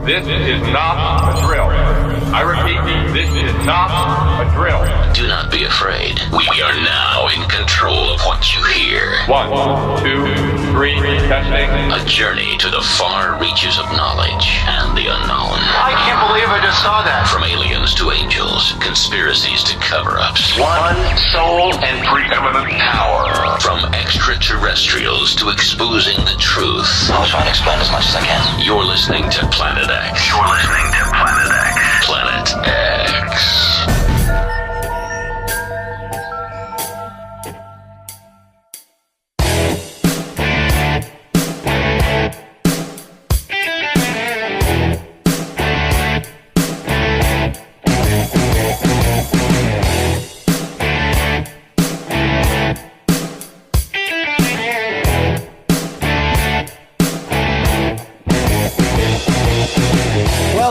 This is not a drill. I repeat, this is not a drill. Do not be afraid. We are now in control of what you hear. 1, 2, 3, testing. A journey to the far reaches of knowledge and the unknown. I can't believe I just saw that. From aliens to angels, conspiracies to cover-ups. One soul and preeminent power. From extraterrestrials to exposing the truth. I'll try and explain as much as I can. You're listening to Planet X. You're listening to Planet X. Planet X.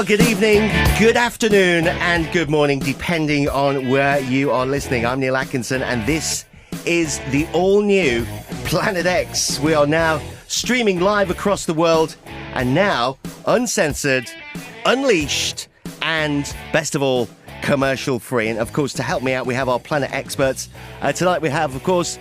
Good evening, good afternoon, and good morning, depending on where you are listening. I'm Neil Atkinson, and this is the all-new Planet X. We are now streaming live across the world, and now uncensored, unleashed, and best of all, commercial-free. And of course, to help me out, we have our Planet experts. Tonight we have, of course,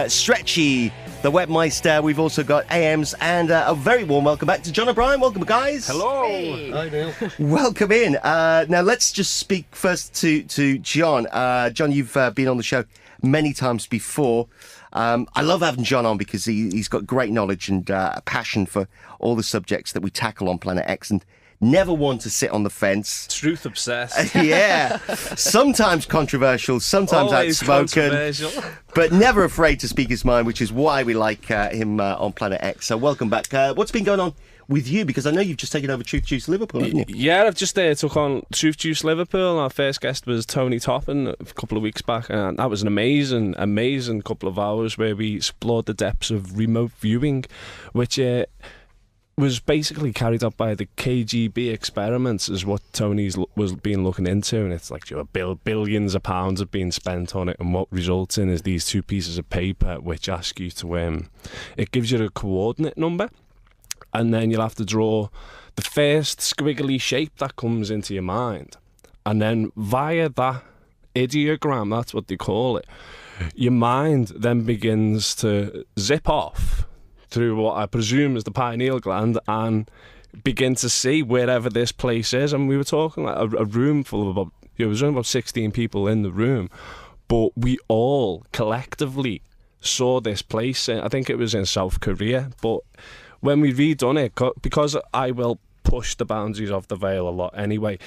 Stretchy, the Webmeister. We've also got AMs, and a very warm welcome back to John O'Brien. Welcome, guys. Hello. Hey. Hi, Neil. Welcome in. Now, let's just speak first to John. John, you've been on the show many times before. I love having John on because he's got great knowledge and a passion for all the subjects that we tackle on Planet X, and never one to sit on the fence. Truth obsessed. Yeah. Sometimes controversial, sometimes Always outspoken, but never afraid to speak his mind, which is why we like him on Planet X. So welcome back. What's been going on with you? Because I know you've just taken over Truth Juice Liverpool, haven't you? Yeah, I've just took on Truth Juice Liverpool. Our first guest was Tony Toppin a couple of weeks back, and that was an amazing couple of hours where we explored the depths of remote viewing, which was basically carried out by the KGB experiments, is what Tony's was been looking into, and it's like billions of pounds have been spent on it, and what results in is these two pieces of paper which ask you to it gives you a coordinate number, and then you'll have to draw the first squiggly shape that comes into your mind, and then via that ideogram, that's what they call it, your mind then begins to zip off through what I presume is the pineal gland and begin to see wherever this place is. And we were talking like a room full of there was only about 16 people in the room, but we all collectively saw this place. I think it was in South Korea. But when we redone it, because I will push the boundaries of the veil a lot anyway,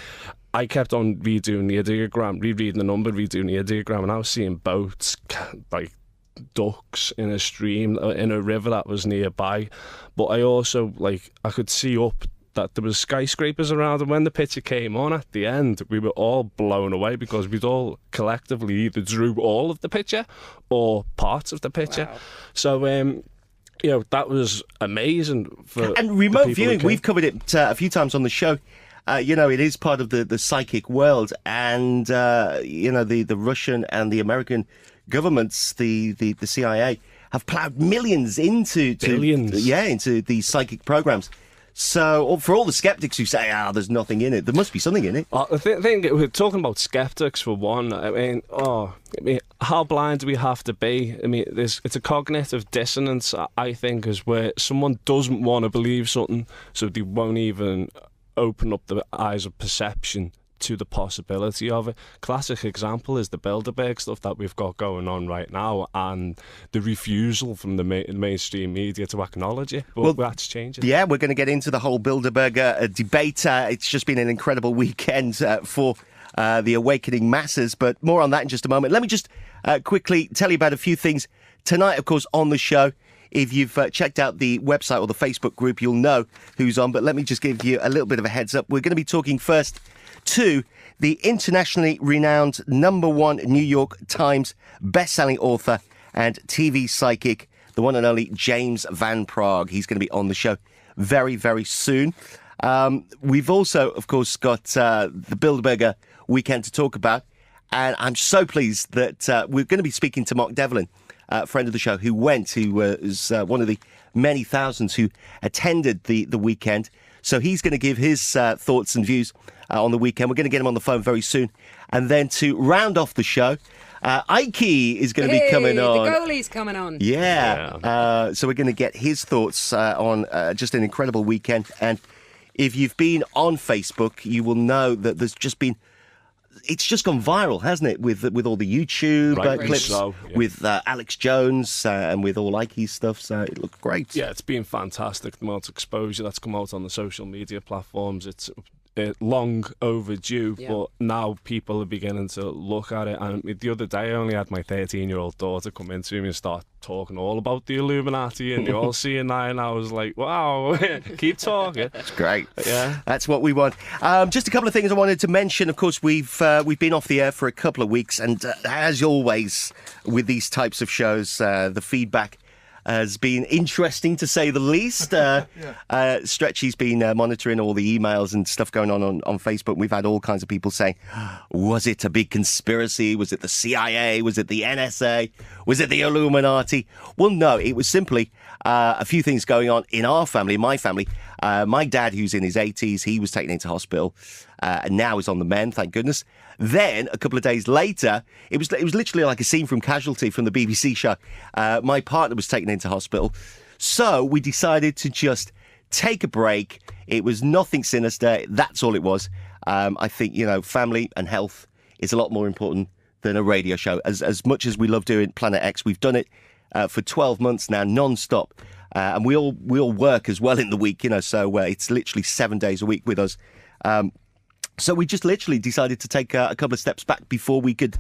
I kept on redoing the ideogram, rereading the number, redoing the ideogram, and I was seeing boats, like ducks in a stream, in a river that was nearby. But I also, I could see up that there was skyscrapers around, and when the picture came on at the end, we were all blown away because we'd all collectively either drew all of the picture or parts of the picture. Wow. So that was amazing. And remote viewing, we've covered it a few times on the show. It is part of the psychic world, and the Russian and the American governments, the CIA, have ploughed millions into these psychic programs. So for all the skeptics who say, there's nothing in it, there must be something in it. I think we're talking about skeptics for one. I mean, how blind do we have to be? I mean, it's a cognitive dissonance, I think, is where someone doesn't want to believe something, so they won't even open up the eyes of perception to the possibility of it. Classic example is the Bilderburg stuff that we've got going on right now, and the refusal from the mainstream media to acknowledge it. But that's changing. Yeah, we're going to get into the whole Bilderberg debate. It's just been an incredible weekend for the awakening masses, but more on that in just a moment. Let me just quickly tell you about a few things tonight, of course, on the show. If you've checked out the website or the Facebook group, you'll know who's on, but let me just give you a little bit of a heads up. We're going to be talking first to the internationally renowned #1 New York Times best-selling author and TV psychic, the one and only James Van Praagh. He's going to be on the show very, very soon. We've also, of course, got the Bilderberg weekend to talk about, and I'm so pleased that we're going to be speaking to Mark Devlin, friend of the show, who was one of the many thousands who attended the weekend. So he's going to give his thoughts and views on the weekend. We're going to get him on the phone very soon. And then to round off the show, Ike is going to be coming on. The goalie's coming on. Yeah. So we're going to get his thoughts on just an incredible weekend. And if you've been on Facebook, you will know that there's just been... It's just gone viral, hasn't it? With all the YouTube clips, with Alex Jones and with all Ike's stuff. So it looked great. Yeah, it's been fantastic. The amount of exposure that's come out on the social media platforms. It's long overdue, but now people are beginning to look at it. And the other day, I only had my 13-year-old daughter come into me and start talking all about the Illuminati and the all-seeing eye, and I was like, wow, keep talking. It's great. Yeah, that's what we want. Just a couple of things I wanted to mention. Of course, we've been off the air for a couple of weeks, and as always with these types of shows, the feedback has been interesting, to say the least. Stretchy's been monitoring all the emails and stuff going on Facebook. We've had all kinds of people saying, was it a big conspiracy? Was it the CIA? Was it the NSA? Was it the Illuminati? Well, no, it was simply a few things going on in our family, my family. My dad, who's in his 80s, he was taken into hospital and now is on the mend, thank goodness. Then, a couple of days later, it was literally like a scene from Casualty from the BBC show. My partner was taken into hospital. So we decided to just take a break. It was nothing sinister. That's all it was. I think, family and health is a lot more important than a radio show. As much as we love doing Planet X, we've done it for 12 months now, non-stop. And we all work as well in the week, so it's literally 7 days a week with us. So we just literally decided to take a couple of steps back before we could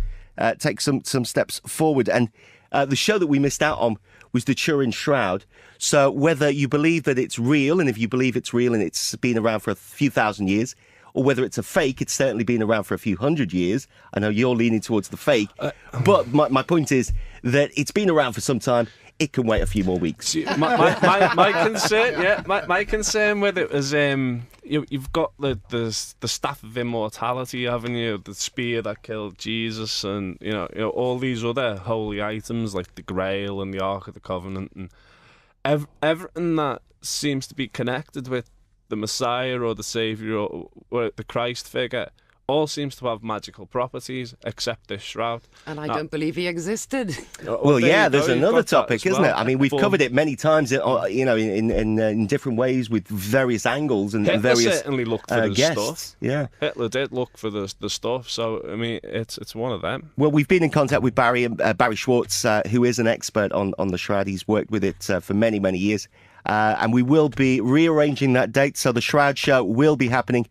take some steps forward. And the show that we missed out on was the Turin Shroud. So whether you believe that it's real, and if you believe it's real and it's been around for a few thousand years, or whether it's a fake, it's certainly been around for a few hundred years. I know you're leaning towards the fake. But my point is that it's been around for some time. It can wait a few more weeks. My concern with it is you've got the staff of immortality, haven't you? The spear that killed Jesus, and all these other holy items like the Grail and the Ark of the Covenant, and everything that seems to be connected with the Messiah or the Saviour or the Christ figure. All seems to have magical properties, except this shroud. And I don't believe he existed. Well, there's another topic, isn't it? I mean, we've covered it many times, in different ways with various angles and Hitler various certainly looked for the guests. stuff. Yeah, Hitler did look for the stuff. So I mean, it's one of them. Well, we've been in contact with Barry Schwartz, who is an expert on the shroud. He's worked with it for many, many years, and we will be rearranging that date. So the Shroud Show will be happening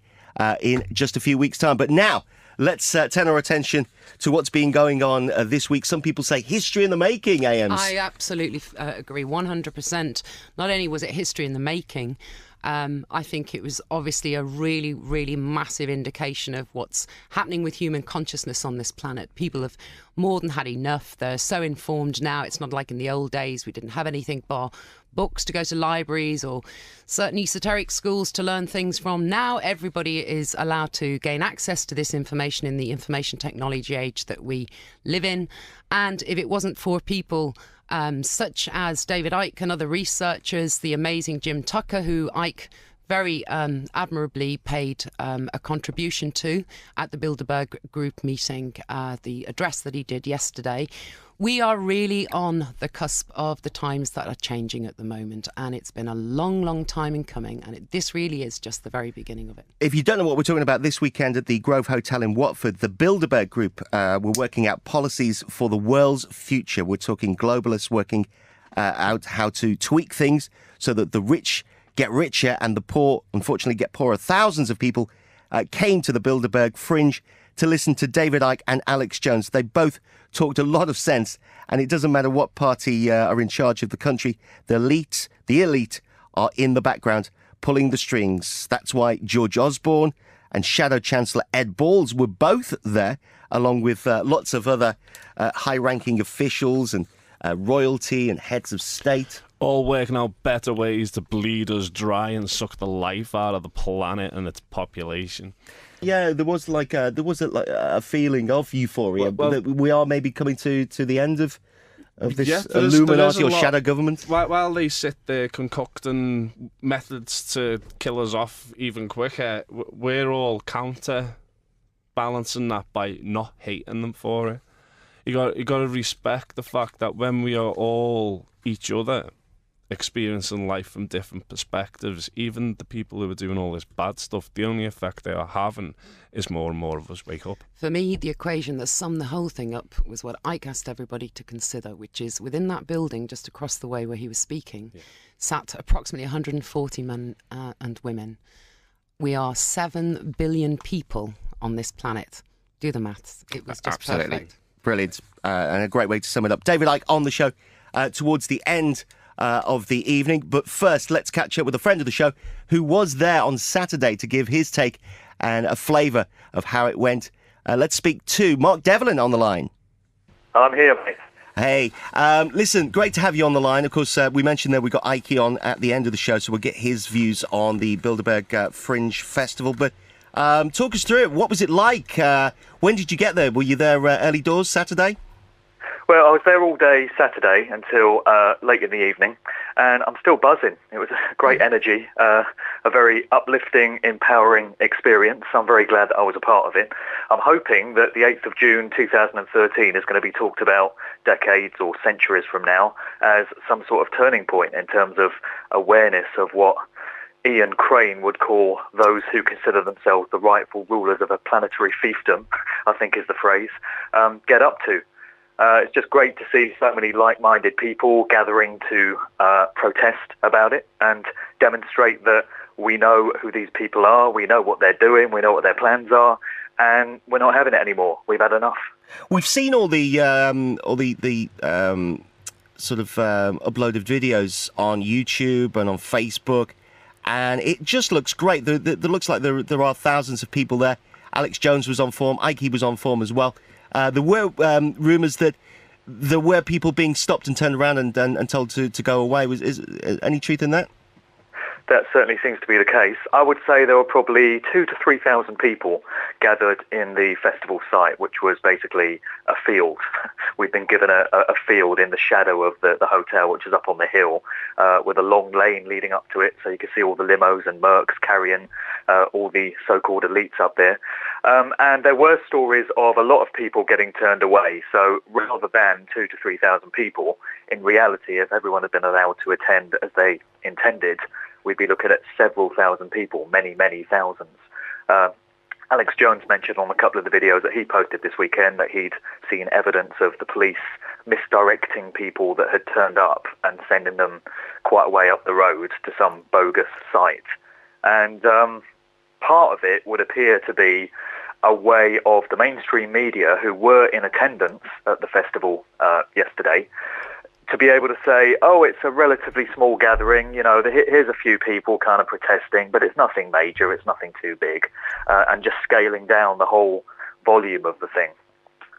in just a few weeks' time. But now, let's turn our attention to what's been going on this week. Some people say history in the making, AMs. I absolutely agree, 100%. Not only was it history in the making, I think it was obviously a really, really massive indication of what's happening with human consciousness on this planet. People have more than had enough. They're so informed now. It's not like in the old days we didn't have anything bar books to go to libraries or certain esoteric schools to learn things from. Now everybody is allowed to gain access to this information in the information technology age that we live in. And if it wasn't for people such as David Icke and other researchers, the amazing Jim Tucker, who Icke very admirably paid a contribution to at the Bilderburg group meeting, the address that he did yesterday. We are really on the cusp of the times that are changing at the moment, and it's been a long, long time in coming, and this really is just the very beginning of it. If you don't know what we're talking about, this weekend at the Grove Hotel in Watford, the Bilderberg Group were working out policies for the world's future. We're talking globalists working out how to tweak things so that the rich get richer and the poor, unfortunately, get poorer. Thousands of people came to the Bilderberg Fringe to listen to David Icke and Alex Jones. They both talked a lot of sense, and it doesn't matter what party are in charge of the country. The elite are in the background pulling the strings. That's why George Osborne and Shadow Chancellor Ed Balls were both there, along with lots of other high-ranking officials and royalty and heads of state. All working out better ways to bleed us dry and suck the life out of the planet and its population. Yeah, there was a feeling of euphoria, that we are maybe coming to the end of of this there is Illuminati a or lot. shadow government? While they sit there concocting methods to kill us off even quicker, we're all counterbalancing that by not hating them for it. You got to respect the fact that when we are all each other, experiencing life from different perspectives, even the people who are doing all this bad stuff, the only effect they are having is more and more of us wake up. For me, the equation that summed the whole thing up was what Ike asked everybody to consider, which is within that building just across the way where he was speaking, sat approximately 140 men and women. We are 7 billion people on this planet. Do the maths. It was just Absolutely. perfect. Brilliant. And a great way to sum it up. David Icke on the show towards the end of the evening. But first, let's catch up with a friend of the show who was there on Saturday to give his take and a flavour of how it went. Let's speak to Mark Devlin on the line. I'm here, mate. Hey, listen, great to have you on the line. Of course, we mentioned that we got Ike on at the end of the show, so we'll get his views on the Bilderburg Fringe Festival. But talk us through it. What was it like? When did you get there? Were you there early doors Saturday? Well, I was there all day Saturday until late in the evening, and I'm still buzzing. It was a great energy, a very uplifting, empowering experience. I'm very glad that I was a part of it. I'm hoping that the 8th of June 2013 is going to be talked about decades or centuries from now as some sort of turning point in terms of awareness of what Ian Crane would call those who consider themselves the rightful rulers of a planetary fiefdom, I think is the phrase, get up to. It's just great to see so many like-minded people gathering to protest about it and demonstrate that we know who these people are, we know what they're doing, we know what their plans are, and we're not having it anymore. We've had enough. We've seen all the sort of uploaded videos on YouTube and on Facebook, and it just looks great. There looks like there are thousands of people there. Alex Jones was on form. Ike was on form as well. There were rumours that there were people being stopped and turned around and told to go away. Is any truth in that? That certainly seems to be the case. I would say there were probably 2,000 to 3,000 people gathered in the festival site, which was basically a field. We've been given a field in the shadow of the hotel, which is up on the hill, with a long lane leading up to it, so you can see all the limos and Mercs carrying all the so-called elites up there. And there were stories of a lot of people getting turned away, so rather than 2,000 to 3,000 people, in reality, if everyone had been allowed to attend as they intended, we'd be looking at several thousand people, many, many thousands. Alex Jones mentioned on a couple of the videos that he posted this weekend that he'd seen evidence of the police misdirecting people that had turned up and sending them quite a way up the road to some bogus site. And part of it would appear to be a way of the mainstream media who were in attendance at the festival yesterday to be able to say, oh, it's a relatively small gathering, here's a few people kind of protesting, but it's nothing major, it's nothing too big, and just scaling down the whole volume of the thing.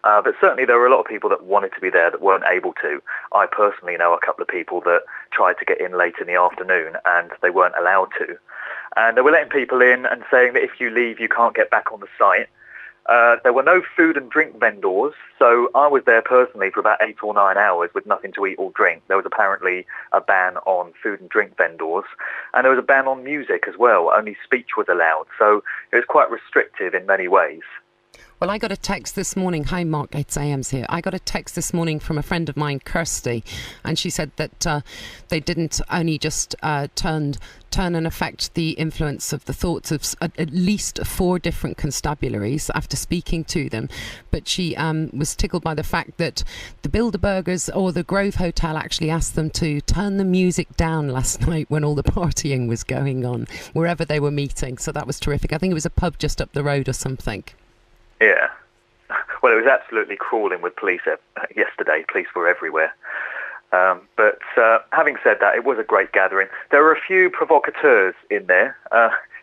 But certainly there were a lot of people that wanted to be there that weren't able to. I personally know a couple of people that tried to get in late in the afternoon and they weren't allowed to. And they were letting people in and saying that if you leave, you can't get back on the site. There were no food and drink vendors, so I was there personally for about 8 or 9 hours with nothing to eat or drink. There was apparently a ban on food and drink vendors, and there was a ban on music as well. Only speech was allowed, so it was quite restrictive in many ways. Well, I got a text this morning. Hi, Mark, it's AM's here. I got a text this morning from a friend of mine, Kirsty, and she said that they didn't only just turn and affect the influence of the thoughts of at least 4 different constabularies after speaking to them, but she was tickled by the fact that the Bilderburgers or the Grove Hotel actually asked them to turn the music down last night when all the partying was going on, wherever they were meeting. So that was terrific. I think it was a pub just up the road or something. Yeah. Well, it was absolutely crawling with police yesterday. Police were everywhere. But having said that, it was a great gathering. There were a few provocateurs in there,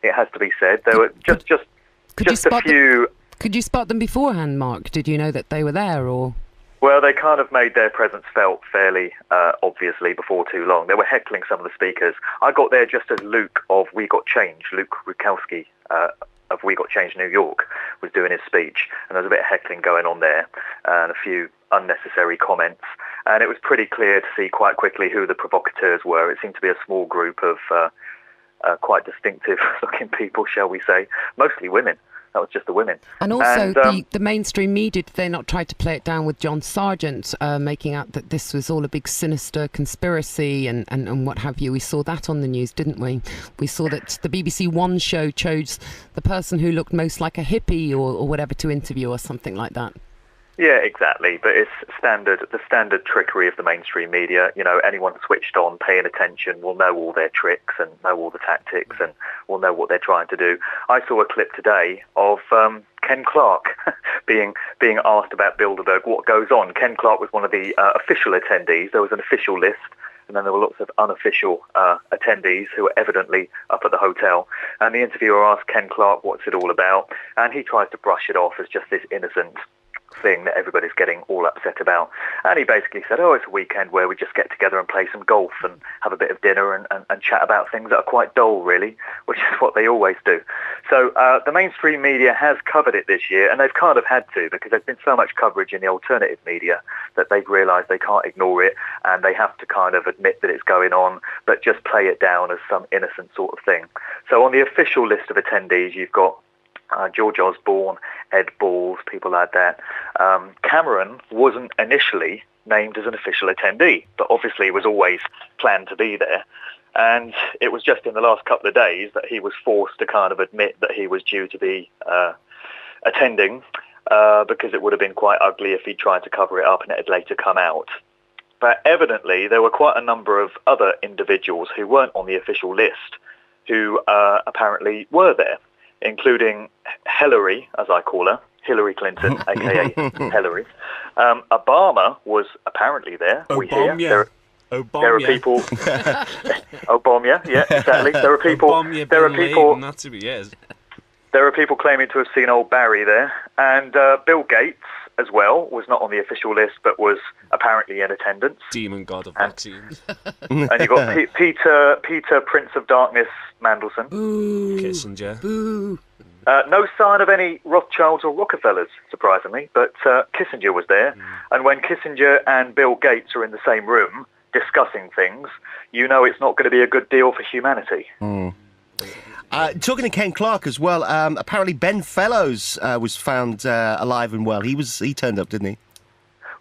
it has to be said. There were just a few... Could you spot them beforehand, Mark? Did you know that they were there, or...? Well, they kind of made their presence felt fairly obviously before too long. They were heckling some of the speakers. I got there just as Luke of We Got Change, Luke Rukowski, of We Got Change New York was doing his speech, and there was a bit of heckling going on there and a few unnecessary comments. And it was pretty clear to see quite quickly who the provocateurs were. It seemed to be a small group of quite distinctive-looking people, shall we say, mostly women. That was just the women. And also, the mainstream media, did they not try to play it down with John Sargent, making out that this was all a big sinister conspiracy and what have you? We saw that on the news, didn't we? We saw that the BBC One show chose the person who looked most like a hippie or whatever to interview or something like that. Yeah, exactly. But it's the standard trickery of the mainstream media. You know, anyone switched on, paying attention, will know all their tricks and know all the tactics and will know what they're trying to do. I saw a clip today of Ken Clark being asked about Bilderburg, what goes on. Ken Clark was one of the official attendees. There was an official list, and then there were lots of unofficial attendees who were evidently up at the hotel. And the interviewer asked Ken Clark, what's it all about? And he tries to brush it off as just this innocent thing that everybody's getting all upset about. And he basically said, it's a weekend where we just get together and play some golf and have a bit of dinner and chat about things that are quite dull, really, which is what they always do. So the mainstream media has covered it this year, and they've kind of had to, because there's been so much coverage in the alternative media that they've realised they can't ignore it, and they have to kind of admit that it's going on, but just play it down as some innocent sort of thing. So on the official list of attendees, you've got George Osborne, Ed Balls, people like that. Cameron wasn't initially named as an official attendee, but obviously was always planned to be there. And it was just in the last couple of days that he was forced to kind of admit that he was due to be attending, because it would have been quite ugly if he tried to cover it up and it had later come out. But evidently there were quite a number of other individuals who weren't on the official list who apparently were there, including Hillary, as I call her, Hillary Clinton, a.k.a. Hillary. Obama was apparently there. There are people... Obama, yeah, exactly. There are people... There are people claiming to have seen old Barry there. And Bill Gates, as well, was not on the official list, but was apparently in attendance. Demon god of vaccines. And you've got Peter, Prince of Darkness, Mandelson. Boo. Kissinger. Boo. No sign of any Rothschilds or Rockefellers, surprisingly, but Kissinger was there. And when Kissinger and Bill Gates are in the same room discussing things, you know it's not going to be a good deal for humanity. Talking to Ken Clark as well, apparently Ben Fellows was found alive and well. He turned up, didn't he?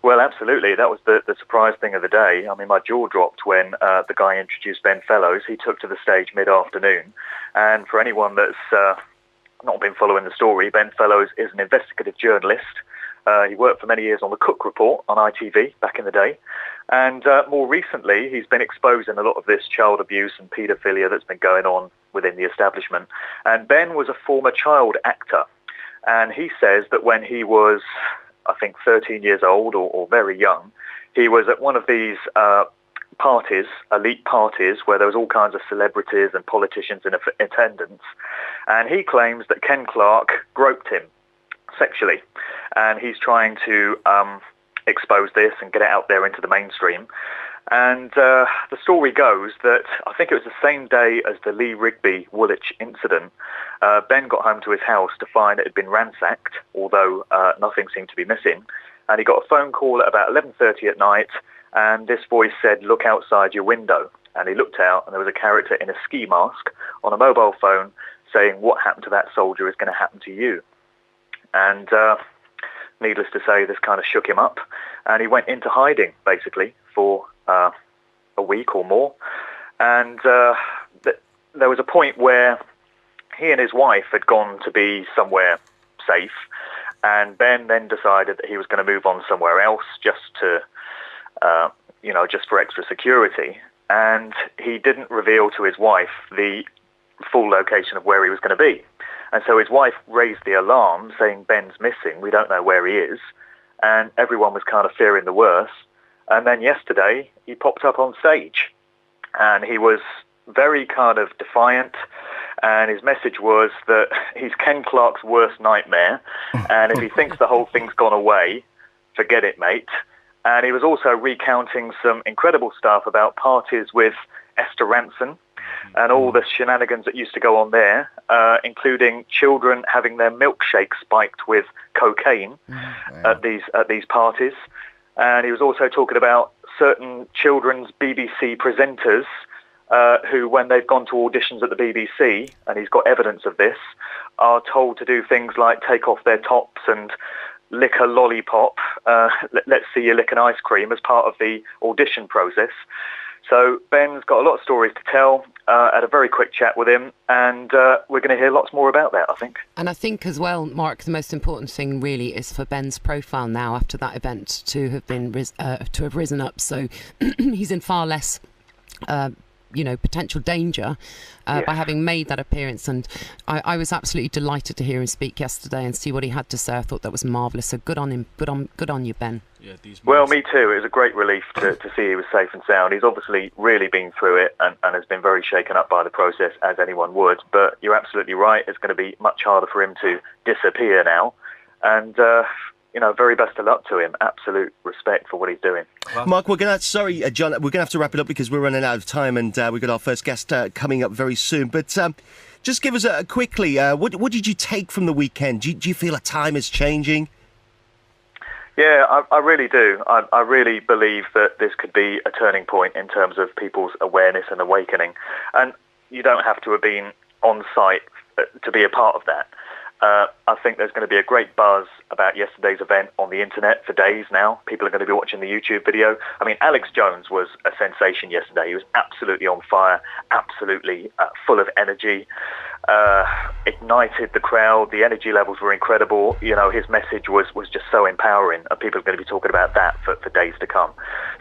Well, absolutely. That was the surprise thing of the day. I mean, my jaw dropped when the guy introduced Ben Fellows. He took to the stage mid-afternoon. And for anyone that's not been following the story, Ben Fellows is an investigative journalist. He worked for many years on the Cook Report on ITV back in the day. And more recently, he's been exposing a lot of this child abuse and paedophilia that's been going on within the establishment. And Ben was a former child actor. And he says that when he was, I think, 13 years old or very young, he was at one of these parties, elite parties, where there was all kinds of celebrities and politicians in attendance. And he claims that Ken Clark groped him sexually. And he's trying to expose this and get it out there into the mainstream. And the story goes that I think it was the same day as the Lee Rigby Woolwich incident. Ben got home to his house to find it had been ransacked, although nothing seemed to be missing. And he got a phone call at about 11:30 at night, and this voice said, "Look outside your window." And he looked out, and there was a character in a ski mask on a mobile phone saying, "What happened to that soldier is going to happen to you." And needless to say, this kind of shook him up, and he went into hiding, basically, for a week or more. And there was a point where he and his wife had gone to be somewhere safe, and Ben then decided that he was going to move on somewhere else just to, just for extra security. And he didn't reveal to his wife the full location of where he was going to be. And so his wife raised the alarm saying, "Ben's missing, we don't know where he is." And everyone was kind of fearing the worst. And then yesterday, he popped up on stage. And he was very kind of defiant. And his message was that he's Ken Clark's worst nightmare. And if he thinks the whole thing's gone away, forget it, mate. And he was also recounting some incredible stuff about parties with Esther Ranson, and all the shenanigans that used to go on there, including children having their milkshake spiked with cocaine at these parties. And he was also talking about certain children's BBC presenters who, when they've gone to auditions at the BBC, and he's got evidence of this, are told to do things like take off their tops and lick a lollipop, let's see you lick an ice cream, as part of the audition process. So Ben's got a lot of stories to tell. Had a very quick chat with him, and we're going to hear lots more about that, I think. And I think as well, Mark, the most important thing really is for Ben's profile now after that event to have been to have risen up. So he's in far less potential danger by having made that appearance. And I was absolutely delighted to hear him speak yesterday and see what he had to say. I thought that was marvellous. So good on him. Good on you, Ben. Yeah, well, me too. It was a great relief to see he was safe and sound. He's obviously really been through it and has been very shaken up by the process, as anyone would. But you're absolutely right. It's going to be much harder for him to disappear now. And very best of luck to him. Absolute respect for what he's doing. Mark, John, we're going to have to wrap it up because we're running out of time, and we've got our first guest coming up very soon. But just give us quickly, what did you take from the weekend? Do you feel a time is changing? Yeah, I really do. I really believe that this could be a turning point in terms of people's awareness and awakening. And you don't have to have been on site to be a part of that. I think there's going to be a great buzz about yesterday's event on the internet for days now. People are going to be watching the YouTube video. I mean, Alex Jones was a sensation yesterday. He was absolutely on fire, absolutely full of energy, ignited the crowd. The energy levels were incredible. His message was just so empowering, and people are going to be talking about that for days to come.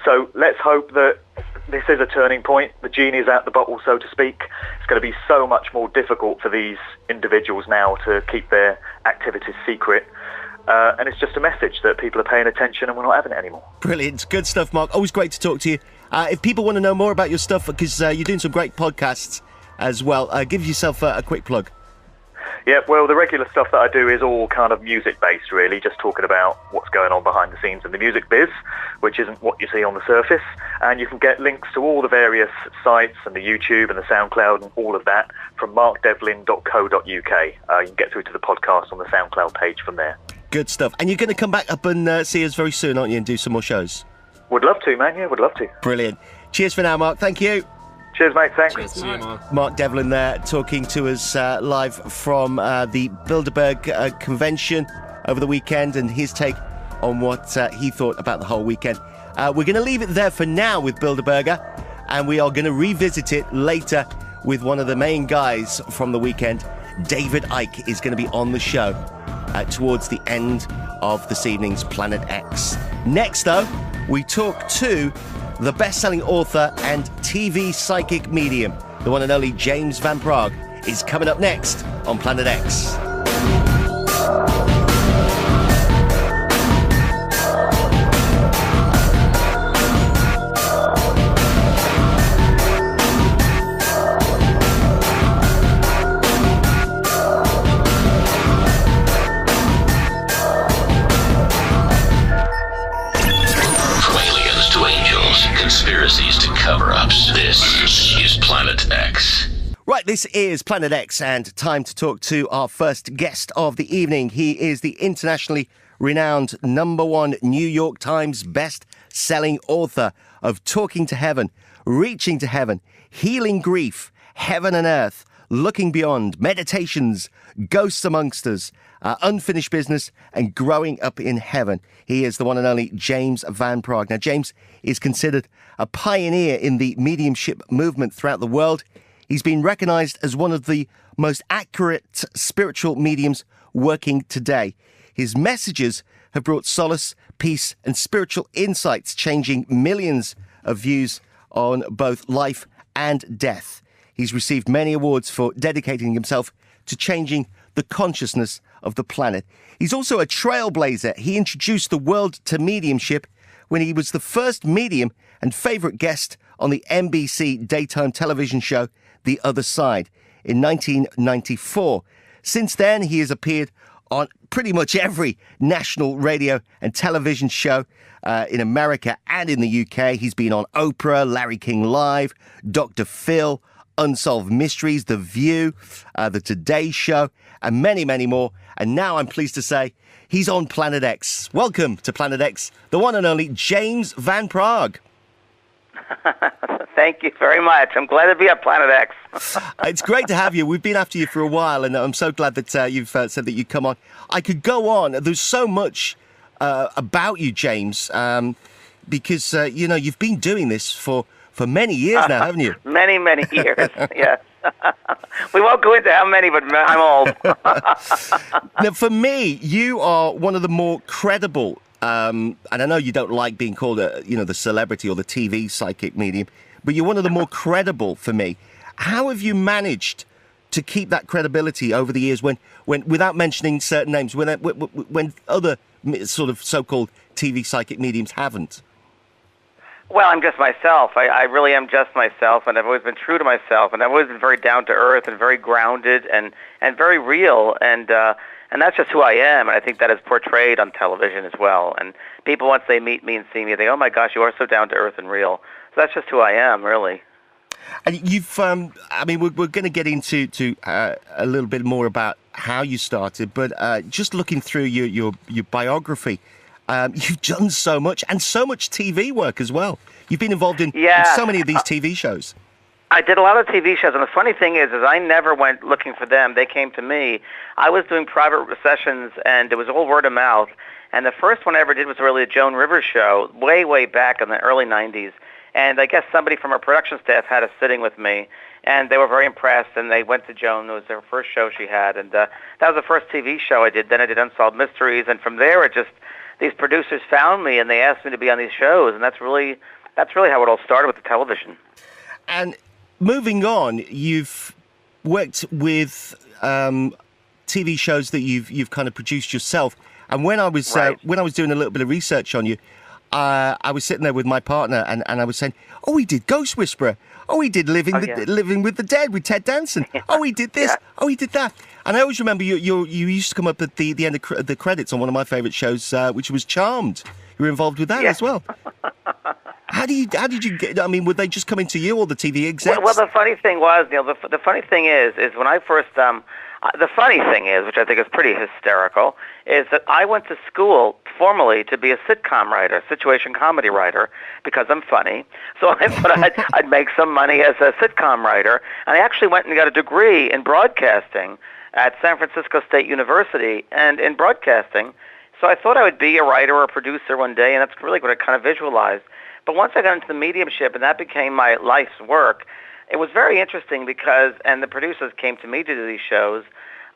So let's hope that this is a turning point. The genie's out the bottle, so to speak. It's going to be so much more difficult for these individuals now to keep their activities secret. And it's just a message that people are paying attention and we're not having it anymore. Brilliant. Good stuff, Mark. Always great to talk to you. If people want to know more about your stuff, because you're doing some great podcasts as well, give yourself a quick plug. Yeah, well, the regular stuff that I do is all kind of music-based, really, just talking about what's going on behind the scenes in the music biz, which isn't what you see on the surface. And you can get links to all the various sites and the YouTube and the SoundCloud and all of that from markdevlin.co.uk. You can get through to the podcast on the SoundCloud page from there. Good stuff. And you're going to come back up and see us very soon, aren't you, and do some more shows? Would love to, man. Yeah, would love to. Brilliant. Cheers for now, Mark. Thank you. Cheers, mate. Thanks. Cheers, Mark. Mark Devlin there, talking to us live from the Bilderburg convention over the weekend, and his take on what he thought about the whole weekend. We're going to leave it there for now with Bilderberger, and we are going to revisit it later with one of the main guys from the weekend. David Icke is going to be on the show towards the end of this evening's Planet X. Next, though, we talk to the best-selling author and TV psychic medium, the one and only James Van Praagh, is coming up next on Planet X. Conspiracies to cover-ups. This is Planet X. Right, this is Planet X, and time to talk to our first guest of the evening. He is the internationally renowned #1 New York Times best-selling author of Talking to Heaven, Reaching to Heaven, Healing Grief, Heaven and Earth, Looking Beyond, Meditations, Ghosts Amongst Us, Unfinished Business, and Growing Up in Heaven. He is the one and only James Van Praagh. Now, James is considered a pioneer in the mediumship movement throughout the world. He's been recognised as one of the most accurate spiritual mediums working today. His messages have brought solace, peace, and spiritual insights, changing millions of views on both life and death. He's received many awards for dedicating himself to changing the consciousness of the planet. He's also a trailblazer. He introduced the world to mediumship when he was the first medium and favourite guest on the NBC daytime television show The Other Side in 1994. Since then, he has appeared on pretty much every national radio and television show in America and in the UK. He's been on Oprah, Larry King Live, Dr. Phil, Unsolved Mysteries, The View, The Today Show, and many, many more. And now I'm pleased to say he's on Planet X. Welcome to Planet X, the one and only James Van Praagh. Thank you very much. I'm glad to be at Planet X. It's great to have you. We've been after you for a while, and I'm so glad that you've said that you'd come on. I could go on. There's so much about you, James, because, you've been doing this for many years now, haven't you? Many, many years, yes. We won't go into how many, but I'm old. Now, for me, you are one of the more credible, and I know you don't like being called, the celebrity or the TV psychic medium, but you're one of the more credible for me. How have you managed to keep that credibility over the years when without mentioning certain names, when other sort of so-called TV psychic mediums haven't? Well, I'm just myself. I really am just myself, and I've always been true to myself, and I've always been very down to earth and very grounded and very real, and that's just who I am, and I think that is portrayed on television as well. And people, once they meet me and see me, they go, "Oh my gosh, you are so down to earth and real." So that's just who I am, really. And you've, we're going to get into a little bit more about how you started, but just looking through your biography, you've done so much, and so much TV work as well. You've been involved in so many of these TV shows. I did a lot of TV shows, and the funny thing is I never went looking for them. They came to me. I was doing private sessions, and it was all word of mouth. And the first one I ever did was really a Joan Rivers show, way, way back in the early 90s. And I guess somebody from our production staff had us sitting with me, and they were very impressed, and they went to Joan. It was their first show she had, and that was the first TV show I did. Then I did Unsolved Mysteries, and from there these producers found me, and they asked me to be on these shows, and that's really how it all started with the television. And moving on, you've worked with TV shows that you've kind of produced yourself. And when I was doing a little bit of research on you, I was sitting there with my partner, and I was saying, "Oh, he did Ghost Whisperer. Oh, he did Living with the Dead with Ted Danson. Oh, he did this. Oh, he did that." And I always remember you used to come up at the end of the credits on one of my favourite shows, which was Charmed. You were involved with that as well. How did you get? I mean, were they just coming to you, or the TV execs? Well, the funny thing was, Neil. The funny thing is when I first the funny thing is, which I think is pretty hysterical, is that I went to school formally to be a sitcom writer, situation comedy writer, because I'm funny. So I thought I'd make some money as a sitcom writer, and I actually went and got a degree in broadcasting at San Francisco State University, and in broadcasting. So I thought I would be a writer or a producer one day, and that's really what I kind of visualized. But once I got into the mediumship, and that became my life's work, it was very interesting because, and the producers came to me to do these shows,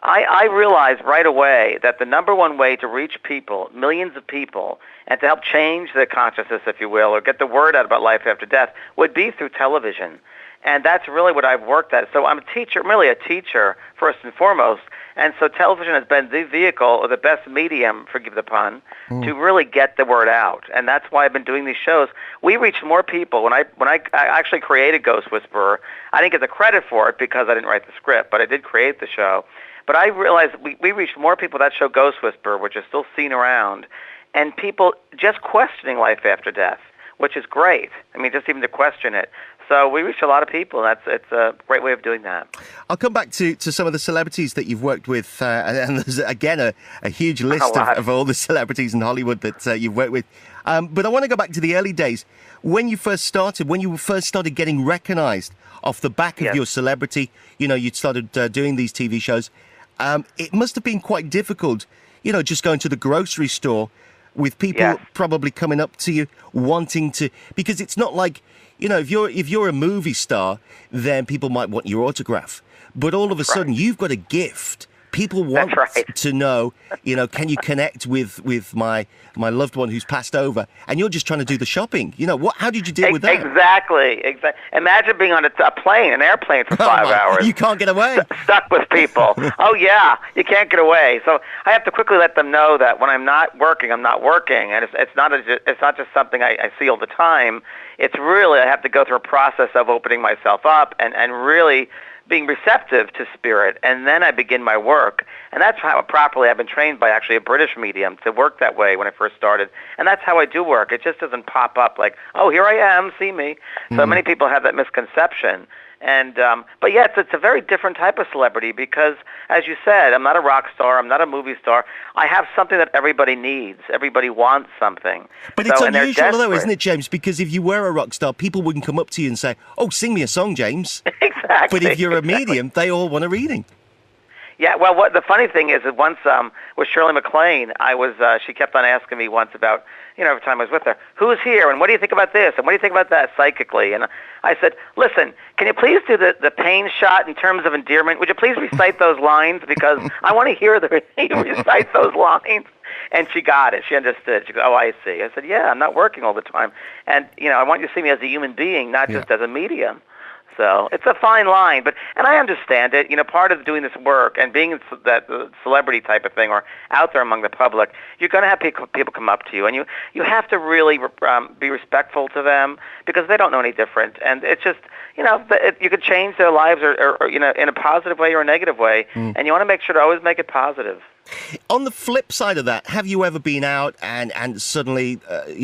I realized right away that the number one way to reach people, millions of people, and to help change their consciousness, if you will, or get the word out about life after death, would be through television. And that's really what I've worked at. So I'm a teacher, really a teacher, first and foremost. And so television has been the vehicle, or the best medium, forgive the pun, to really get the word out. And that's why I've been doing these shows. We reached more people. When I actually created Ghost Whisperer, I didn't get the credit for it because I didn't write the script, but I did create the show. But I realized we reached more people with that show, Ghost Whisperer, which is still seen around, and people just questioning life after death, which is great. I mean, just even to question it. So we reach a lot of people, and it's a great way of doing that. I'll come back to some of the celebrities that you've worked with, and there's, again, a huge list of all the celebrities in Hollywood that you've worked with. But I want to go back to the early days. When you first started getting recognized off the back of your celebrity, you'd started doing these TV shows, it must have been quite difficult, just going to the grocery store with people probably coming up to you wanting to, because it's not like, if you're a movie star, then people might want your autograph. But all of a sudden, you've got a gift. People want to know, can you connect with my loved one who's passed over? And you're just trying to do the shopping. How did you deal with that? Exactly. Imagine being on an airplane for 5 hours. You can't get away. Stuck with people. Oh, yeah, you can't get away. So I have to quickly let them know that when I'm not working, I'm not working. And it's not just something I see all the time. It's really, I have to go through a process of opening myself up and really being receptive to spirit, and then I begin my work. And that's how properly I've been trained by actually a British medium to work that way when I first started. And that's how I do work. It just doesn't pop up like, oh, here I am, see me. So many people have that misconception. And but yeah, it's a very different type of celebrity because, as you said, I'm not a rock star, I'm not a movie star. I have something that everybody needs. Everybody wants something. But it's unusual, though, isn't it, James? Because if you were a rock star, people wouldn't come up to you and say, "Oh, sing me a song, James." Exactly. But if you're a medium, they all want a reading. Yeah, well, what the funny thing is that once with Shirley MacLaine, she kept on asking me once about, every time I was with her, who's here, and what do you think about this, and what do you think about that psychically? And I said, listen, can you please do the pain shot in terms of endearment? Would you please recite those lines? Because I want to hear you recite those lines. And she got it. She understood. She goes, oh, I see. I said, yeah, I'm not working all the time. And, I want you to see me as a human being, not just as a medium. So it's a fine line, and I understand it. Part of doing this work and being that celebrity type of thing or out there among the public, you're going to have people come up to you, and you have to really be respectful to them because they don't know any different. And it's just, you could change their lives or in a positive way or a negative way, and you want to make sure to always make it positive. On the flip side of that, have you ever been out and suddenly,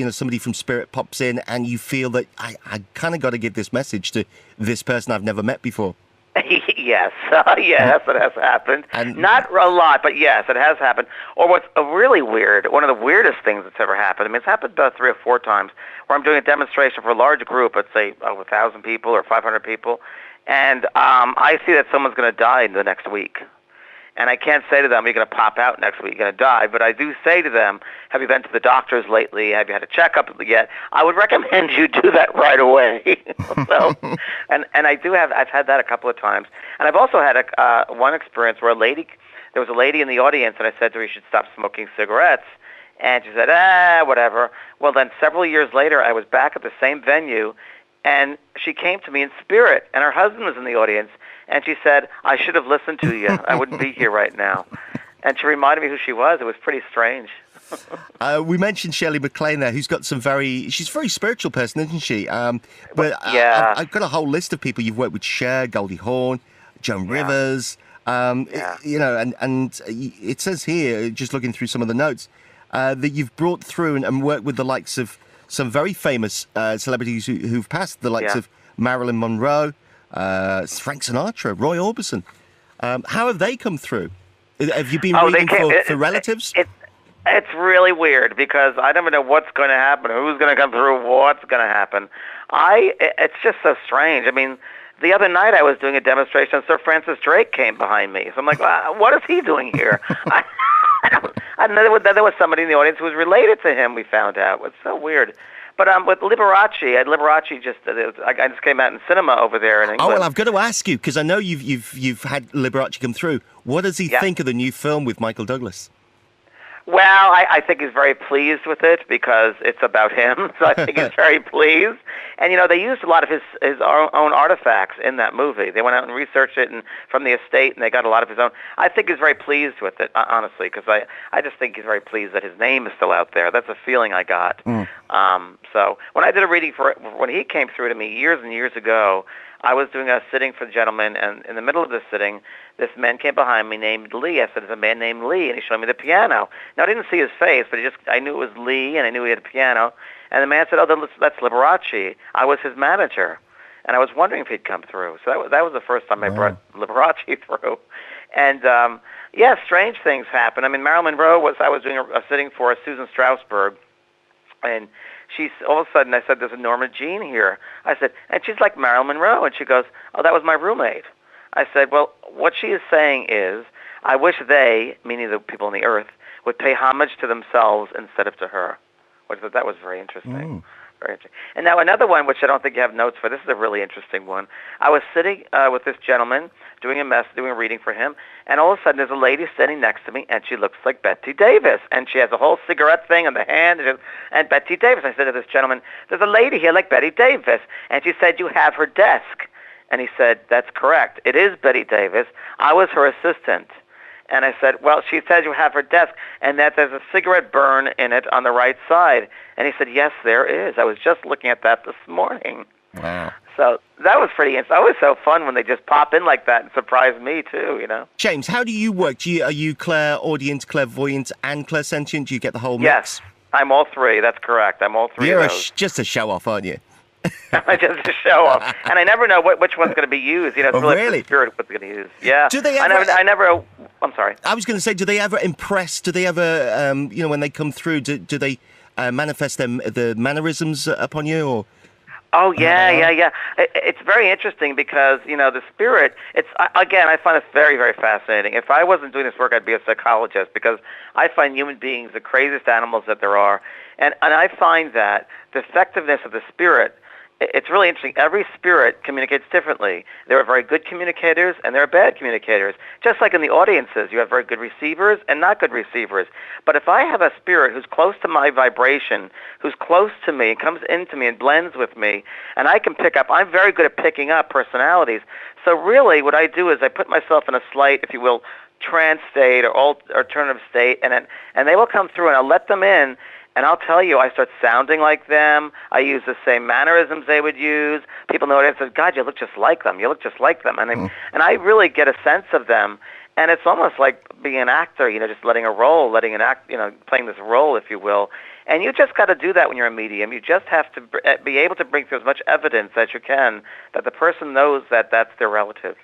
somebody from Spirit pops in and you feel that I kind of got to give this message to this person I've never met before? Yes, yes, it has happened. And not a lot, but yes, it has happened. Or what's really weird, one of the weirdest things that's ever happened, it's happened about 3 or 4 times, where I'm doing a demonstration for a large group, let's say 1,000 people or 500 people, and I see that someone's going to die in the next week. And I can't say to them, you're going to pop out next week, you're going to die. But I do say to them, have you been to the doctors lately? Have you had a checkup yet? I would recommend you do that right away. So, and I've had that a couple of times. And I've also had one experience where there was a lady in the audience, and I said to her, you should stop smoking cigarettes. And she said, whatever. Well, then several years later, I was back at the same venue, and she came to me in spirit, and her husband was in the audience. And she said, I should have listened to you. I wouldn't be here right now. And she reminded me who she was. It was pretty strange. We mentioned Shirley MacLaine there, who's got she's a very spiritual person, isn't she? But yeah. I've got a whole list of people you've worked with: Cher, Goldie Hawn, Joan Rivers. And it says here, just looking through some of the notes, that you've brought through and worked with the likes of some very famous celebrities who've passed, the likes of Marilyn Monroe, Frank Sinatra, Roy Orbison. How have they come through? Have you been reading for relatives? It's really weird because I don't even know what's going to happen, who's going to come through, what's going to happen. It's just so strange. I mean, the other night I was doing a demonstration and Sir Francis Drake came behind me. So I'm like, what is he doing here? And there was somebody in the audience who was related to him, we found out. It's so weird. But with Liberace, I just came out in cinema over there in England. Oh, well, I've got to ask you, because I know you've had Liberace come through. What does he think of the new film with Michael Douglas? Well, I think he's very pleased with it because it's about him, so I think he's very pleased. And, they used a lot of his own artifacts in that movie. They went out and researched it from the estate, and they got a lot of his own. I think he's very pleased with it, honestly, because I just think he's very pleased that his name is still out there. That's a feeling I got. So when I did a reading when he came through to me years and years ago, I was doing a sitting for the gentleman, and in the middle of the sitting, this man came behind me named Lee. I said, there's a man named Lee, and he showed me the piano. Now, I didn't see his face, but I knew it was Lee, and I knew he had a piano. And the man said, oh, that's Liberace. I was his manager, and I was wondering if he'd come through. So that was the first time I brought Liberace through. And, strange things happen. I mean, Marilyn Monroe I was doing a sitting for Susan Strasberg, and all of a sudden I said, there's a Norma Jean here. I said, and she's like Marilyn Monroe. And she goes, oh, that was my roommate. I said, well, what she is saying is, I wish they, meaning the people on the earth, would pay homage to themselves instead of to her. Which that was very interesting. Very interesting. And now another one, which I don't think you have notes for. This is a really interesting one. I was sitting with this gentleman doing a reading for him, and all of a sudden there's a lady standing next to me, and she looks like Bette Davis, and she has a whole cigarette thing in the hand, and Bette Davis. I said to this gentleman, there's a lady here like Bette Davis, and she said, you have her desk. And he said, that's correct. It is Bette Davis. I was her assistant. And I said, well, she says you have her desk and that there's a cigarette burn in it on the right side. And he said, yes, there is. I was just looking at that this morning. Wow. So that was pretty. It's always so fun when they just pop in like that and surprise me too. James, how do you work? Are you clairaudient, clairvoyant, and clairsentient? Do you get the whole mix? Yes, I'm all three. That's correct. I'm all three. You're of those. just a show-off, aren't you? Just to show off, and I never know which one's going to be used. It's really the spirit what's going to use. Yeah. Do they ever? I never. I'm sorry. I was going to say, do they ever impress? Do they ever, when they come through, do they manifest the mannerisms upon you, or? Oh yeah. It's very interesting because the spirit. I find this very, very fascinating. If I wasn't doing this work, I'd be a psychologist because I find human beings the craziest animals that there are, and I find that the effectiveness of the spirit. It's really interesting. Every spirit communicates differently. There are very good communicators and there are bad communicators. Just like in the audiences, you have very good receivers and not good receivers. But if I have a spirit who's close to my vibration, who's close to me, and comes into me and blends with me, and I can pick up, I'm very good at picking up personalities. So really what I do is I put myself in a slight, if you will, trance state or alternative state, and they will come through and I'll let them in. And I'll tell you, I start sounding like them. I use the same mannerisms they would use. People know it and say, God, you look just like them. You look just like them. And I really get a sense of them. And it's almost like being an actor, just letting a role, playing this role, if you will. And you just got to do that when you're a medium. You just have to be able to bring through as much evidence as you can that the person knows that that's their relative.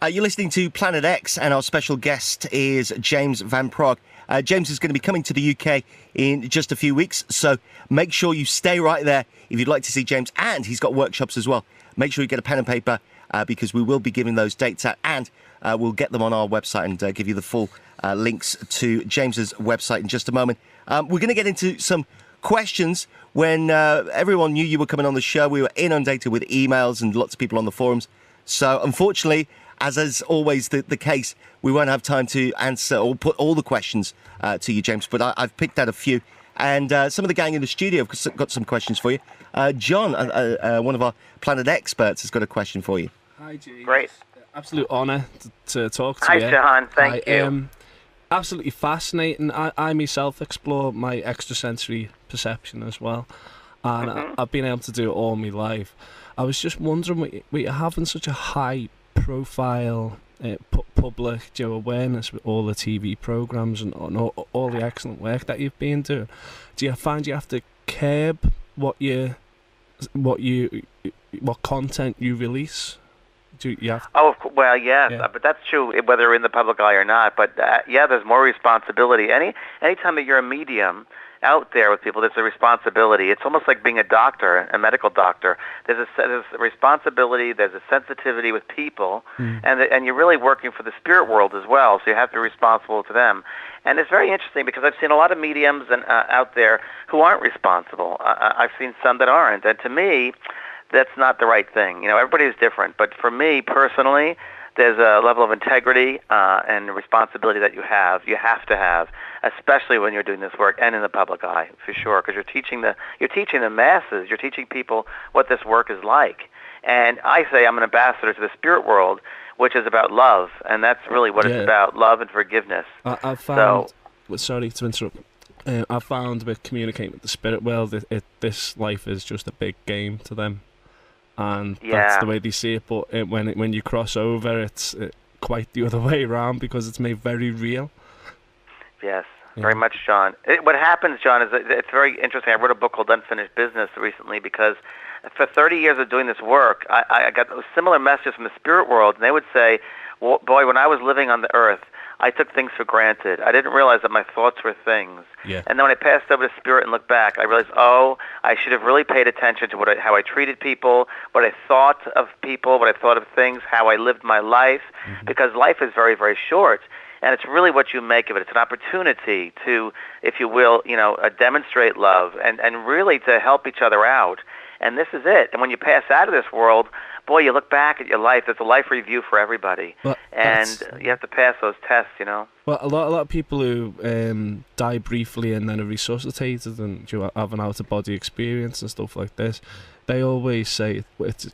You're listening to Planet X, and our special guest is James Van Praagh. James is going to be coming to the UK in just a few weeks, so make sure you stay right there if you'd like to see James, and he's got workshops as well. Make sure you get a pen and paper because we will be giving those dates out, and we'll get them on our website and give you the full links to James's website in just a moment. We're going to get into some questions. When everyone knew you were coming on the show, we were inundated with emails and lots of people on the forums. So unfortunately, as is always the case, we won't have time to answer or put all the questions to you, James, but I've picked out a few. And some of the gang in the studio have got some questions for you. John, one of our Planet experts, has got a question for you. Hi, James. Great. Absolute honour to talk to you. Hi, John. Thank you. Absolutely fascinating. I myself explore my extrasensory perception as well. And I've been able to do it all my life. I was just wondering, what you're having such a high profile public awareness with all the TV programs and all the excellent work that you've been doing. Do you find you have to curb what content you release? Do you have? Oh, well, yes, yeah. But that's true whether in the public eye or not. But there's more responsibility. Anytime that you're a medium out there with people, there's a responsibility. It's almost like being a doctor, a medical doctor. There's a responsibility, there's a sensitivity with people, and you're really working for the spirit world as well, so you have to be responsible to them. And it's very interesting because I've seen a lot of mediums out there who aren't responsible. I've seen some that aren't, and to me, that's not the right thing. Everybody is different, but for me personally, there's a level of integrity and responsibility that you have to have, especially when you're doing this work and in the public eye, for sure, because you're teaching the masses, you're teaching people what this work is like. And I say I'm an ambassador to the spirit world, which is about love, and that's really what it's about, love and forgiveness. I found, sorry to interrupt, I found with communicating with the spirit world, this life is just a big game to them. And that's the way they see it, but when you cross over, it's quite the other way around because it's made very real. Yes, very much, John. What happens, John, is it's very interesting. I wrote a book called Unfinished Business recently because for 30 years of doing this work, I got similar messages from the spirit world, and they would say, well, boy, when I was living on the earth, I took things for granted. I didn't realize that my thoughts were things. Yeah. And then when I passed over to spirit and looked back, I realized, I should have really paid attention to how I treated people, what I thought of people, what I thought of things, how I lived my life, because life is very, very short. And it's really what you make of it. It's an opportunity to, if you will, demonstrate love and really to help each other out. And this is it. And when you pass out of this world, boy, you look back at your life. There's a life review for everybody. Well, and you have to pass those tests, Well, a lot of people who die briefly and then are resuscitated and have an out-of-body experience and stuff like this, they always say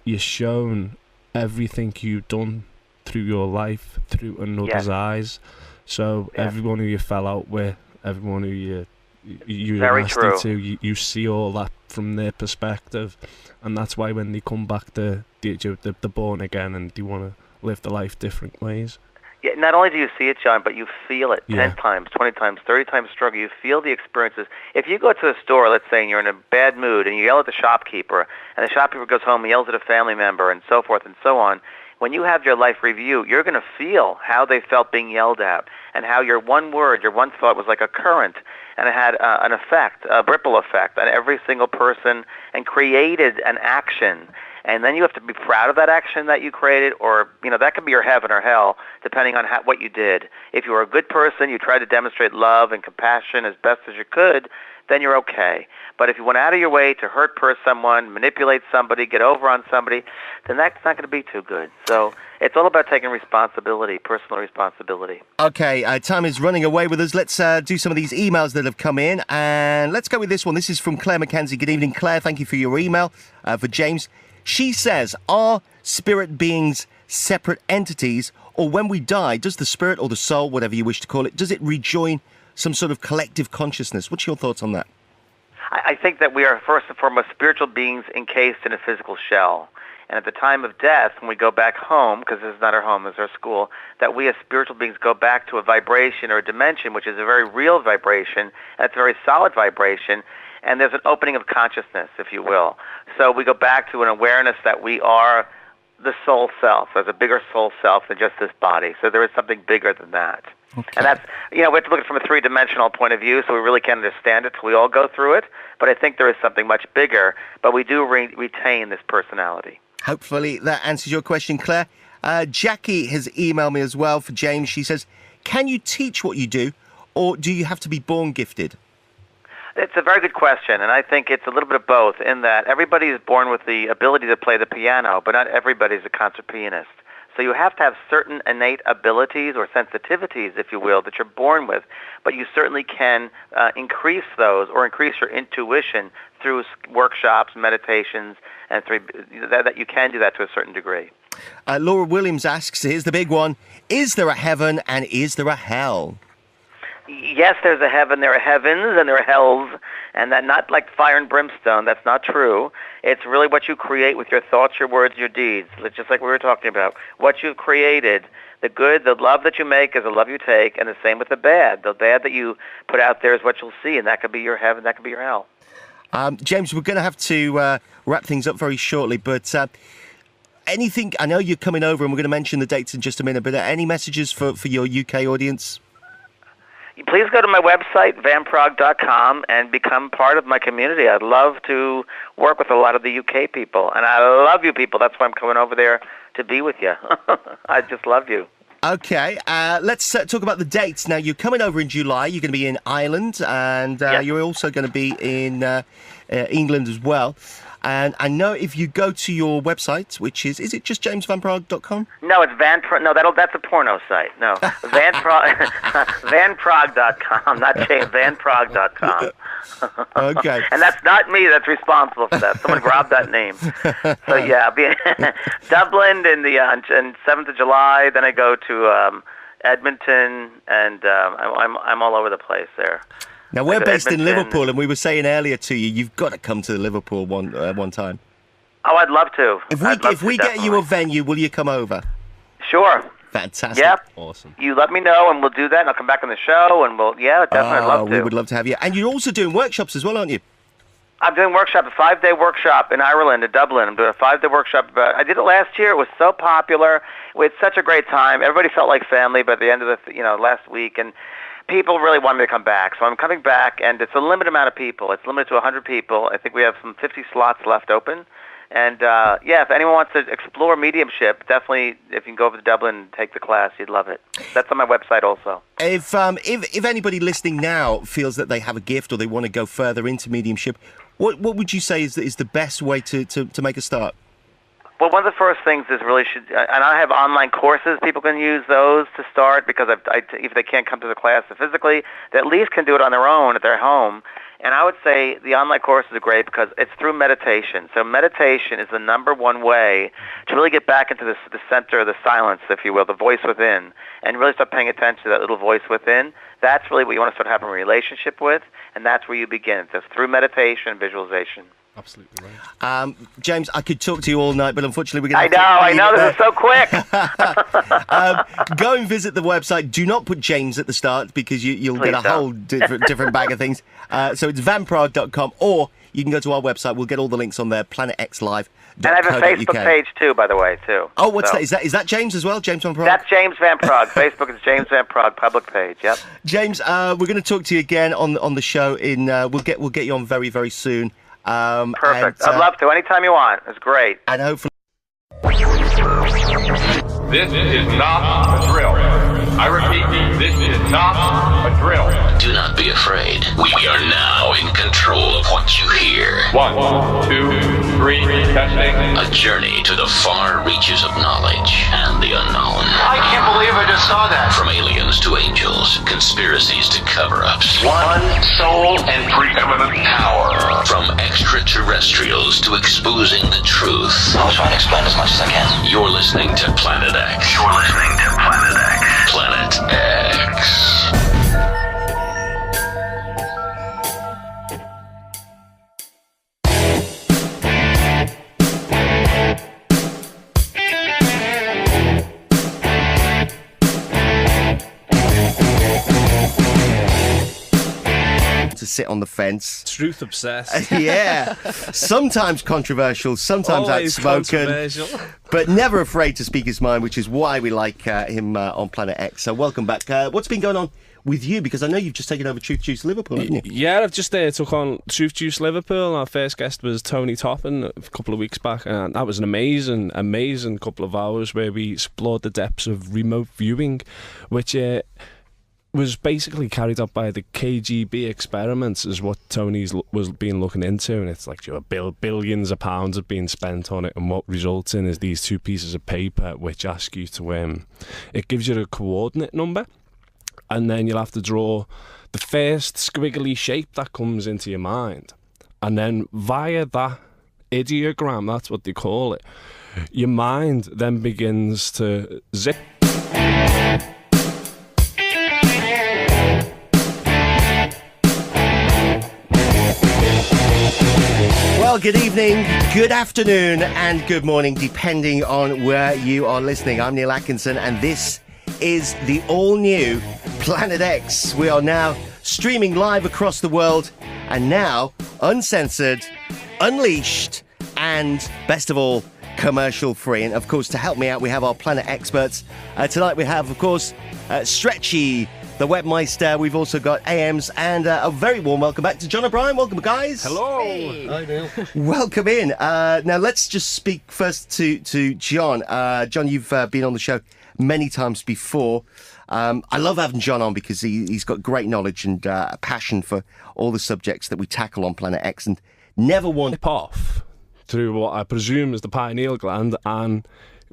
you're shown everything you've done through your life through another's eyes. So everyone who you fell out with, everyone who you were nasty to, you see all that from their perspective, and that's why when they come back, they're born again and they want to live the life different ways. Yeah, not only do you see it, John, but you feel it 10 times, 20 times, 30 times stronger. You feel the experiences. If you go to a store, let's say, and you're in a bad mood, and you yell at the shopkeeper, and the shopkeeper goes home and yells at a family member, and so forth and so on, when you have your life review, you're going to feel how they felt being yelled at, and how your one word, your one thought was like a current, and it had an effect, a ripple effect on every single person, and created an action. And then you have to be proud of that action that you created, or, that could be your heaven or hell, depending on what you did. If you were a good person, you tried to demonstrate love and compassion as best as you could, then you're okay. But if you went out of your way to hurt someone, manipulate somebody, get over on somebody, then that's not going to be too good. So it's all about taking responsibility, personal responsibility. Okay, time is running away with us. Let's do some of these emails that have come in, and let's go with this one. This is from Claire McKenzie. Good evening, Claire. Thank you for your email. For James, she says, are spirit beings separate entities, or when we die, does the spirit or the soul, whatever you wish to call it, does it rejoin some sort of collective consciousness? What's your thoughts on that? I think that we are first and foremost spiritual beings encased in a physical shell. And at the time of death, when we go back home, because this is not our home, this is our school, that we as spiritual beings go back to a vibration or a dimension, which is a very real vibration, and it's a very solid vibration, and there's an opening of consciousness, if you will. So we go back to an awareness that we are the soul self. There's a bigger soul self than just this body. So there is something bigger than that. Okay. And that's, we have to look at it from a three-dimensional point of view, so we really can't understand it till we all go through it. But I think there is something much bigger, but we do retain this personality. Hopefully that answers your question, Claire. Jackie has emailed me as well for James. She says, can you teach what you do, or do you have to be born gifted? It's a very good question, and I think it's a little bit of both, in that everybody is born with the ability to play the piano, but not everybody is a concert pianist. So you have to have certain innate abilities or sensitivities, if you will, that you're born with, but you certainly can increase those or increase your intuition through workshops, meditations, and that you can do that to a certain degree. Laura Williams asks, here's the big one, is there a heaven and is there a hell? Yes, there's a heaven, there are heavens, and there are hells, and that not like fire and brimstone, that's not true. It's really what you create with your thoughts, your words, your deeds. It's just like we were talking about. What you've created, the good, the love that you make is the love you take, and the same with the bad. The bad that you put out there is what you'll see, and that could be your heaven, that could be your hell. James, we're going to have to wrap things up very shortly, but anything, I know you're coming over, and we're going to mention the dates in just a minute, but any messages for your UK audience? Please go to my website, vanpraagh.com, and become part of my community. I'd love to work with a lot of the UK people, and I love you people. That's why I'm coming over there to be with you. I just love you. Okay, let's talk about the dates. Now, you're coming over in July. You're going to be in Ireland, and yes. You're also going to be in England as well. And I know if you go to your website, which is it just jamesvanpraagh.com? No, it's that's a porno site. No, vanpraagh.com, not vanpraagh.com. Okay. And that's not me that's responsible for that. Someone grabbed that name. So yeah, I'll be in Dublin on 7th of July. Then I go to Edmonton, and I'm all over the place there. Now, we're based in Liverpool, and we were saying earlier to you, you've got to come to Liverpool one time. Oh, I'd love to. If we get you a venue, will you come over? Sure. Fantastic. Yep. Awesome. You let me know, and we'll do that, and I'll come back on the show, and definitely I'd love to. We would love to have you. And you're also doing workshops as well, aren't you? I'm doing a 5-day workshop in Ireland, in Dublin. I'm doing a 5-day workshop. I did it last year. It was so popular. We had such a great time. Everybody felt like family by the end of the last week, and people really wanted me to come back. So I'm coming back, and it's a limited amount of people. It's limited to 100 people. I think we have some 50 slots left open. And, if anyone wants to explore mediumship, definitely, if you can go over to Dublin and take the class, you'd love it. That's on my website also. If anybody listening now feels that they have a gift or they want to go further into mediumship, what would you say is the best way to make a start? Well, one of the first things is and I have online courses. People can use those to start, because if they can't come to the class physically, they at least can do it on their own at their home. And I would say the online courses are great because it's through meditation. So meditation is the number one way to really get back into the center of the silence, if you will, the voice within, and really start paying attention to that little voice within. That's really what you want to start having a relationship with, and that's where you begin. It's through meditation and visualization. Absolutely right. James, I could talk to you all night, but unfortunately we're going to I know, this is so quick. Go and visit the website. Do not put James at the start because you'll Please get a whole different bag of things. So it's vanpraagh.com, or you can go to our website. We'll get all the links on there, planetxlive.co.uk. And I have a Facebook page too, by the way, too. Oh, what's that? Is that James as well? James Van Praagh? That's James Van Praagh. Facebook is James Van Praagh public page. Yep. James, we're going to talk to you again on the show. We'll get you on very, very soon. Perfect. I'd love to. Anytime you want. It's great. And hopefully. This is not a drill. I repeat, this is not a drill. Do not be afraid. We are now in control of what you hear. 1, 2, 3, testing. A journey to the far reaches of knowledge and the unknown. I can't believe I just saw that. From aliens to angels, conspiracies to cover-ups. One soul and preeminent power. From extraterrestrials to exposing the truth. I'll try and explain as much as I can. You're listening to Planet X. You're listening to Planet X. Planet X. To sit on the fence. Truth obsessed. Yeah. Sometimes controversial, sometimes Always outspoken, controversial. but never afraid to speak his mind, which is why we like him on Planet X. So welcome back. What's been going on with you? Because I know you've just taken over Truth Juice Liverpool, haven't you? Yeah, I've just took on Truth Juice Liverpool. Our first guest was Tony Toppin a couple of weeks back, and that was an amazing couple of hours where we explored the depths of remote viewing, which was basically carried out by the KGB experiments, is what Tony's was been looking into, and it's like billions of pounds have been spent on it, and what results in is these two pieces of paper which ask you to it gives you a coordinate number, and then you'll have to draw the first squiggly shape that comes into your mind, and then via that ideogram, that's what they call it, your mind then begins to zip. Well, good evening, good afternoon, and good morning, depending on where you are listening. I'm Neil Atkinson, and this is the all-new Planet X. We are now streaming live across the world, and now uncensored, unleashed, and best of all, commercial-free. And of course, to help me out, we have our Planet experts. Tonight we have, of course, Stretchy, the Webmeister. We've also got AMs, and a very warm welcome back to John O'Brien. Welcome, guys. Hello. Hey. Hi, Neil. Welcome in. Now, let's just speak first to John. John, you've been on the show many times before. I love having John on because he's got great knowledge and a passion for all the subjects that we tackle on Planet X, and never one Off through what I presume is the pineal gland and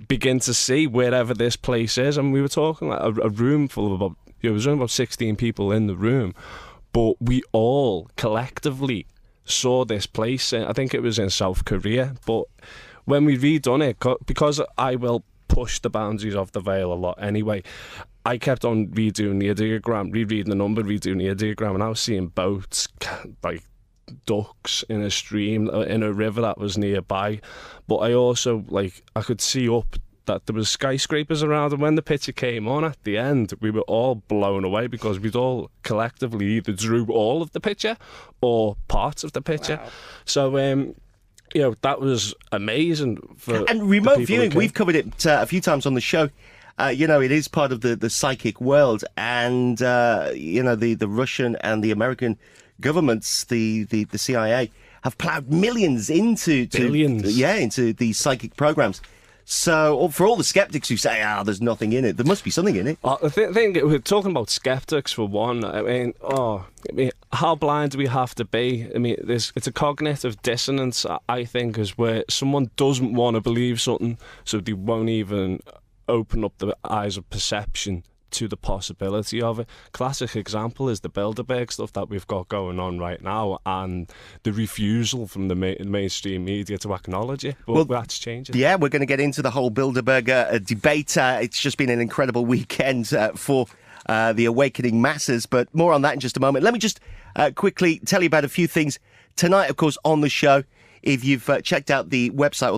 begin to see wherever this place is. And we were talking like a room full of about, there was only about 16 people in the room, but we all collectively saw this place. I think it was in South Korea, but when we redone it, because I will push the boundaries of the veil a lot anyway, I kept on redoing the ideogram, rereading the number, redoing the ideogram, and I was seeing boats, like ducks in a stream, in a river that was nearby. But I also, I could see up that there was skyscrapers around, and when the picture came on at the end, we were all blown away because we'd all collectively either drew all of the picture or parts of the picture. Wow. So that was amazing. And remote viewing, we've covered it a few times on the show. It is part of the psychic world, and the Russian and the American governments, the CIA, have ploughed millions into these psychic programs. So, for all the skeptics who say, there's nothing in it, there must be something in it. I think we're talking about skeptics for one. I mean, how blind do we have to be? I mean, it's a cognitive dissonance, I think, is where someone doesn't want to believe something, so they won't even open up the eyes of perception to the possibility of it. Classic example is the Bilderburg stuff that we've got going on right now, and the refusal from the mainstream media to acknowledge it. But that's changing. Yeah, we're going to get into the whole Bilderberg debate. It's just been an incredible weekend for the awakening masses, but more on that in just a moment. Let me just quickly tell you about a few things. Tonight, of course, on the show if you've checked out the website